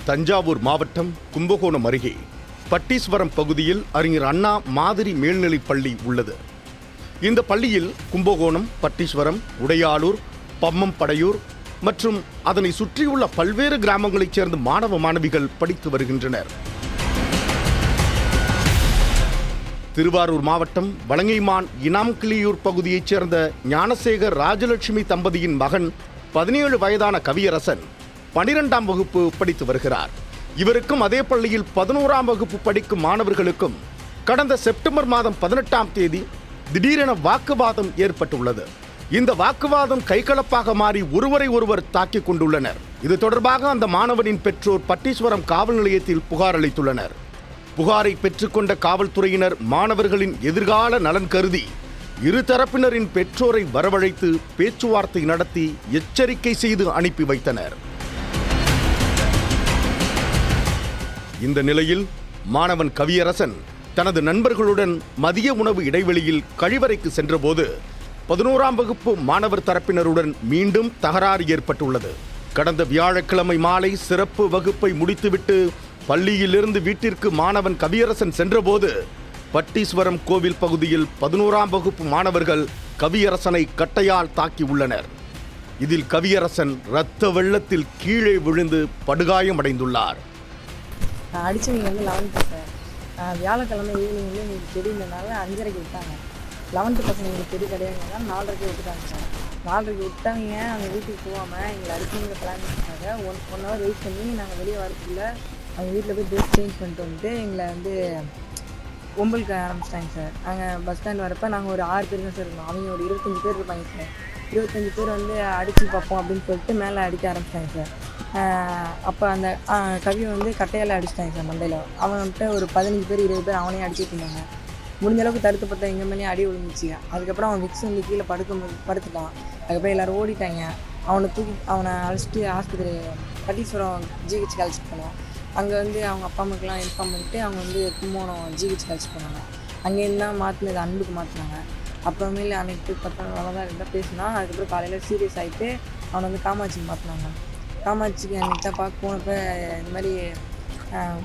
தஞ்சாவூர் மாவட்டம் கும்பகோணம் அருகே பட்டீஸ்வரம் பகுதியில் அறிஞர் அண்ணா மாதிரி மேல்நிலைப் பள்ளி உள்ளது. இந்த பள்ளியில் கும்பகோணம், பட்டீஸ்வரம், உடையாளூர், பம்மம்படையூர் மற்றும் அதனை சுற்றியுள்ள பல்வேறு கிராமங்களைச் சேர்ந்த மாணவ மாணவிகள் படித்து வருகின்றனர். திருவாரூர் மாவட்டம் வலங்கைமான் இனாம்கிளியூர் பகுதியைச் சேர்ந்த ஞானசேகர் ராஜலட்சுமி தம்பதியின் மகன் 17 வயதான கவியரசன் 12ஆம் வகுப்பு படித்து வருகிறார். இவருக்கும் அதே பள்ளியில் 11ஆம் வகுப்பு படிக்கும் மாணவர்களுக்கும் கடந்த செப்டம்பர் மாதம் 18ஆம் தேதி திடீரென வாக்குவாதம் ஏற்பட்டுள்ளது. இந்த வாக்குவாதம் கைகலப்பாக மாறி ஒருவரை ஒருவர் தாக்கிக் கொண்டுள்ளனர். இது தொடர்பாக அந்த மாணவனின் பெற்றோர் பட்டீஸ்வரம் காவல் நிலையத்தில் புகார் அளித்துள்ளனர். புகாரை பெற்றுக்கொண்ட காவல்துறையினர் மாணவர்களின் எதிர்கால நலன் கருதி இருதரப்பினரின் பெற்றோரை வரவழைத்து பேச்சுவார்த்தை நடத்தி எச்சரிக்கை செய்து அனுப்பி வைத்தனர். இந்த நிலையில் மாணவன் கவியரசன் தனது நண்பர்களுடன் மதிய உணவு இடைவெளியில் கழிவறைக்கு சென்றபோது 11ஆம் வகுப்பு மாணவர் தரப்பினருடன் மீண்டும் தகராறு ஏற்பட்டுள்ளது. கடந்த வியாழக்கிழமை மாலை சிறப்பு வகுப்பை முடித்துவிட்டு பள்ளியிலிருந்து வீட்டிற்கு மாணவன் கவியரசன் சென்றபோது பட்டீஸ்வரம் கோவில் பகுதியில் 11ஆம் வகுப்பு மாணவர்கள் கவியரசனை கட்டையால் தாக்கி உள்ளனர். இதில் கவியரசன் இரத்த வெள்ளத்தில் கீழே விழுந்து படுகாயமடைந்துள்ளார். அடிச்சவங்க வந்து 11th சார். வியாழக்கிழமை ஈவினிங் வந்து எங்களுக்கு தெரியலனால 5:30க்கு விட்டாங்க. 11th பசங்க எங்களுக்கு தெரிய கிடையாதுனால 4:30க்கு விட்டுட்டாங்க சார். 4:30க்கு விட்டாங்க. அவங்க வீட்டுக்கு போகாமல் எங்களை அடிச்சுங்கிற பிளான் பண்ணிட்டாங்க. ஒன் ஹவர் வெயிட் பண்ணி நாங்கள் வெளியே வரதுக்குள்ள அவங்க வீட்டில் போய் ட்ரெஸ் சேஞ்ச் பண்ணிட்டு வந்துட்டு எங்களை வந்து ஒம்பலுக்கு ஆரம்பிச்சிட்டாங்க சார். நாங்கள் பஸ் ஸ்டாண்ட் வரப்போ நாங்கள் ஒரு 6 பேர் தான் சார் இருந்தோம். அவங்க ஒரு 25 பேர் இருப்பாங்க சார். 25 பேர் வந்து அடித்து பார்ப்போம் அப்படின்னு சொல்லிட்டு மேலே அடிக்க ஆரம்பிச்சிட்டாங்க சார். அப்போ அந்த கவியை வந்து கட்டையால் அடிச்சிட்டாங்க சார் மண்டையில். அவன்கிட்ட ஒரு 15 பேர் 20 பேர் அவனையும் அடிச்சுட்டு இருந்தாங்க. முடிஞ்ச அளவுக்கு தடுத்து பார்த்தா எங்கள் மேலேயும் அடி விழுந்துச்சு. அதுக்கப்புறம் அவன் விக்ஸ் வந்து கீழே படுத்துட்டான். அதுக்கப்புறம் எல்லோரும் ஓடிட்டாங்க. அவனை அழைச்சிட்டு ஆஸ்பத்திரி பட்டீஸ்வரம் ஜிஹெச் அழைச்சிட்டு போனோம். அங்கே வந்து அவங்க அப்பா அம்மாக்கெல்லாம் இன்ஃபார்ம் பண்ணிட்டு அவங்க வந்து கும்பகோணம் ஜிஹெச் அழைச்சிட்டு போனாங்க. அங்கேருந்து தான் மாற்றினது அன்புக்கு மாற்றினாங்க. அப்புறமேல அன்றைக்கி போய் 10 நாள் தான் இருந்தால் பேசினா. அதுக்கப்புறம் காலையில் சீரியஸ் ஆகிட்டு அவனை வந்து காமாட்சிக்கு மாற்றினாங்க. காமாட்சிக்கு அன்றைக்கி தான் பார்க்க போனப்போ இந்த மாதிரி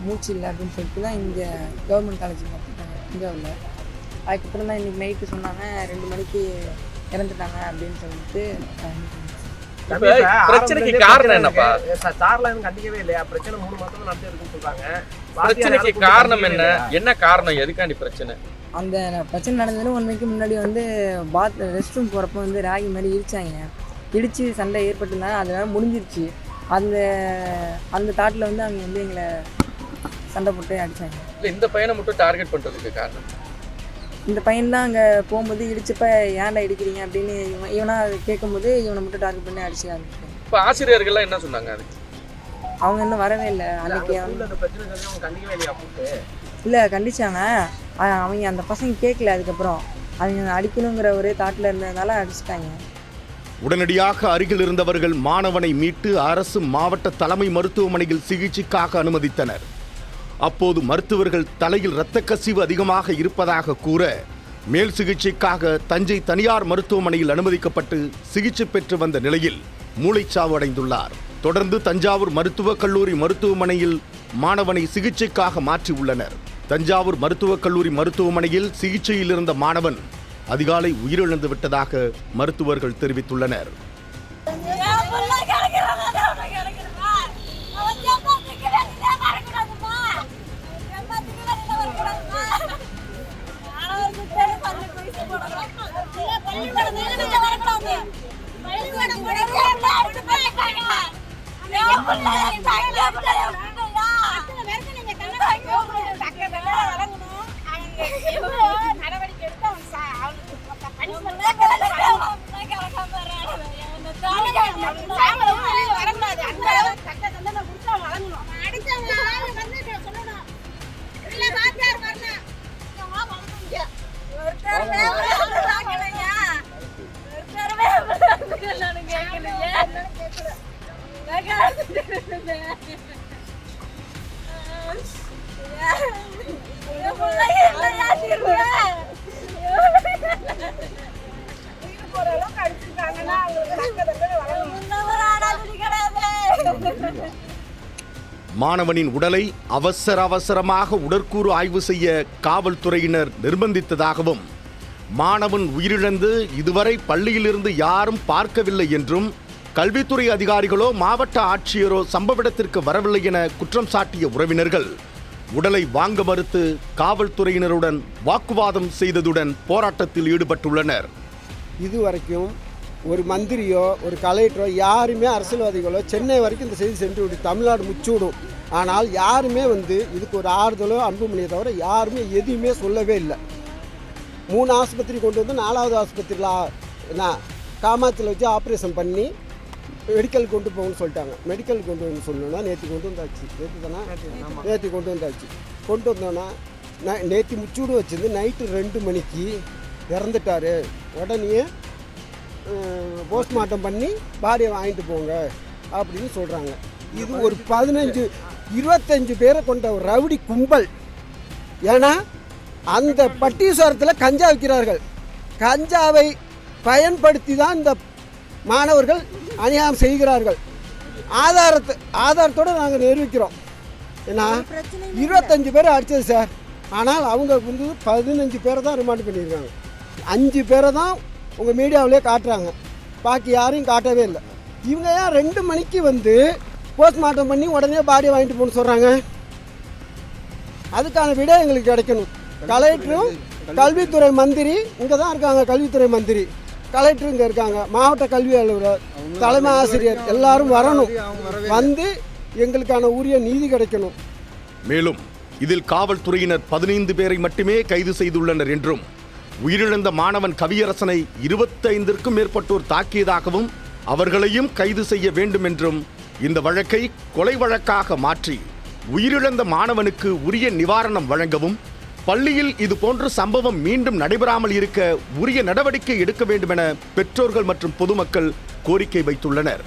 மூச்சு இல்லை அப்படின்னு சொல்லிட்டு தான் இங்கே கவர்மெண்ட் காலேஜுக்கு மாற்றிட்டாங்க இந்தியாவில். அதுக்கப்புறம் தான் இன்றைக்கி நைட்டு சொன்னாங்க 2 மணிக்கு இறந்துட்டாங்க அப்படின்னு சொல்லிட்டு. பிரச்சனைக்கு காரணம் என்னப்பா? சார்லாம் கண்டிக்கவே இல்லையா? பிரச்சனை 3 மாசம் நடந்துருக்குன்னு சொல்றாங்க. பிரச்சனைக்கு காரணம் என்ன காரணம்? எதுக்காண்டி பிரச்சனை? அந்த பிரச்சனை நடந்ததுன்னு 1 வீக்கு முன்னாடி வந்து ரெஸ்ட் ரூம் போகிறப்போ வந்து ராகி மாதிரி இடிச்சாங்க. இடித்து சண்டை ஏற்பட்டுருந்தாங்க. அதனால முடிஞ்சிருச்சு. அந்த தாட்டில் வந்து அவங்க வந்து எங்களை சண்டை போட்டு அடித்தாங்க. இல்லை, இந்த பையனை மட்டும் டார்கெட் பண்ணுறதுக்கு காரணம்? இந்த பையன் தான் அங்கே போகும்போது இடிச்சப்ப ஏன்டா இடிக்கிறீங்க அப்படின்னு இவனா கேட்கும்போது இவனை மட்டும் டார்கெட் பண்ணி அடிச்சு ஆரம்பிச்சிட்டாங்க. இப்போ ஆசிரியர்கள்லாம் என்ன சொன்னாங்க? அது அவங்க இன்னும் வரவே இல்லை. அன்றைக்கி கண்டிக்கவே இல்லையா? இல்லை, கண்டிச்சாங்க. அவங்க அந்த பசங்க கேட்கல. அதுக்கப்புறம் அவங்க அடிக்கணுங்கிற ஒரே தாட்டில் இருந்ததுனால அடிச்சிட்டாங்க. உடனடியாக அருகில் இருந்தவர்கள் மாணவனை மீட்டு அரசு மாவட்ட தலைமை மருத்துவமனையில் சிகிச்சைக்காக அனுமதித்தனர். அப்போது மருத்துவர்கள் தலையில் இரத்த கசிவு அதிகமாக இருப்பதாக கூற மேல் சிகிச்சைக்காக தஞ்சை தனியார் மருத்துவமனையில் அனுமதிக்கப்பட்டு சிகிச்சை பெற்று வந்த நிலையில் மூளைச்சாவு அடைந்துள்ளார். தொடர்ந்து தஞ்சாவூர் மருத்துவக் கல்லூரி மருத்துவமனையில் மாணவனை சிகிச்சைக்காக மாற்றியுள்ளனர். தஞ்சாவூர் மருத்துவக் கல்லூரி மருத்துவமனையில் சிகிச்சையில் இருந்த மாணவன் அதிகாலை உயிரிழந்து விட்டதாக மருத்துவர்கள் தெரிவித்துள்ளனர். நடவடிக்கை எடுத்து மாணவனின் உடலை அவசரமாக உடற்கூறு ஆய்வு செய்ய காவல்துறையினர் நிர்பந்தித்ததாகவும், மாணவன் உயிரிழந்து இதுவரை பள்ளியிலிருந்து யாரும் பார்க்கவில்லை என்றும், கல்வித்துறை அதிகாரிகளோ மாவட்ட ஆட்சியரோ சம்பவ இடத்திற்கு வரவில்லை என குற்றம் சாட்டிய உறவினர்கள் உடலை வாங்க மறுத்து காவல்துறையினருடன் வாக்குவாதம் செய்ததுடன் போராட்டத்தில் ஈடுபட்டுள்ளனர். இதுவரைக்கும் ஒரு மந்திரியோ ஒரு கலெக்டரோ யாருமே, அரசியல்வாதிகளோ சென்னை வரைக்கும் இந்த செய்தி சென்று விடும், தமிழ்நாடு முச்சுவிடும். ஆனால் யாருமே இதுக்கு ஒரு ஆறுதலோ அன்புமணியை தவிர யாருமே எதுவுமே சொல்லவே இல்லை. 3 ஆஸ்பத்திரி கொண்டு வந்து 4வது ஆஸ்பத்திரியில் என்ன காமாத்தில் வச்சு ஆப்ரேஷன் பண்ணி மெடிக்கல் கொண்டு போகணும்னு சொல்லிட்டாங்க. மெடிக்கல் கொண்டு வந்து சொன்னோன்னா நேற்று கொண்டு வந்தாச்சு. நேற்று கொண்டு வந்தாச்சு. கொண்டு வந்தோன்னா நேற்று முச்சூடு வச்சிருந்து நைட்டு 2 மணிக்கு இறந்துட்டார். உடனே போஸ்ட்மார்ட்டம் பண்ணி பாடியை வாங்கிட்டு போங்க அப்படின்னு சொல்கிறாங்க. இது ஒரு 15-25 பேரை கொண்ட ஒரு ரவுடி கும்பல். ஏன்னா அந்த பட்டீஸ்வரத்தில் கஞ்சா விற்கிறார்கள். கஞ்சாவை பயன்படுத்தி தான் இந்த மாணவர்கள் அநியாயம் செய்கிறார்கள். ஆதாரத்தோடு நாங்கள் நிரூபிக்கிறோம். ஏன்னா 25 பேரை அடித்தது சார். ஆனால் அவங்க 15 பேரை தான் ரிமாண்ட் பண்ணியிருக்காங்க. 5 பேரை தான் உங்கள் மீடியாவிலே காட்டுறாங்க. பாக்கி யாரையும் காட்டவே இல்லை. இவங்க ஏன் 2 மணிக்கு போஸ்ட்மார்ட்டம் பண்ணி உடனே பாடியை வாங்கிட்டு போகணும்னு சொல்கிறாங்க? அதுக்கான விட எங்களுக்கு கிடைக்கணும். கலெக்டரும் கல்வித்துறை மந்திரி இங்கே தான் இருக்காங்க. கல்வித்துறை மந்திரி கலெக்டர் இங்கே இருக்காங்க. மாவட்ட கல்வி அலுவலர், தலைமை ஆசிரியர் எல்லாரும் வரணும். எங்களுக்கான உரிய நீதி கிடைக்கணும். மேலும் இதில் காவல்துறையினர் 15 பேரை மட்டுமே கைது செய்துள்ளனர் என்றும், உயிரிழந்த மாணவன் கவியரசனை 25ற்கும் மேற்பட்டோர் தாக்கியதாகவும் அவர்களையும் கைது செய்ய வேண்டும் என்றும், இந்த வழக்கை கொலை வழக்காக மாற்றி உயிரிழந்த மாணவனுக்கு உரிய நிவாரணம் வழங்கவும், பள்ளியில் இதுபோன்ற சம்பவம் மீண்டும் நடைபெறாமல் இருக்க உரிய நடவடிக்கை எடுக்க வேண்டும் என பெற்றோர்கள் மற்றும் பொதுமக்கள் கோரிக்கை வைத்துள்ளனர்.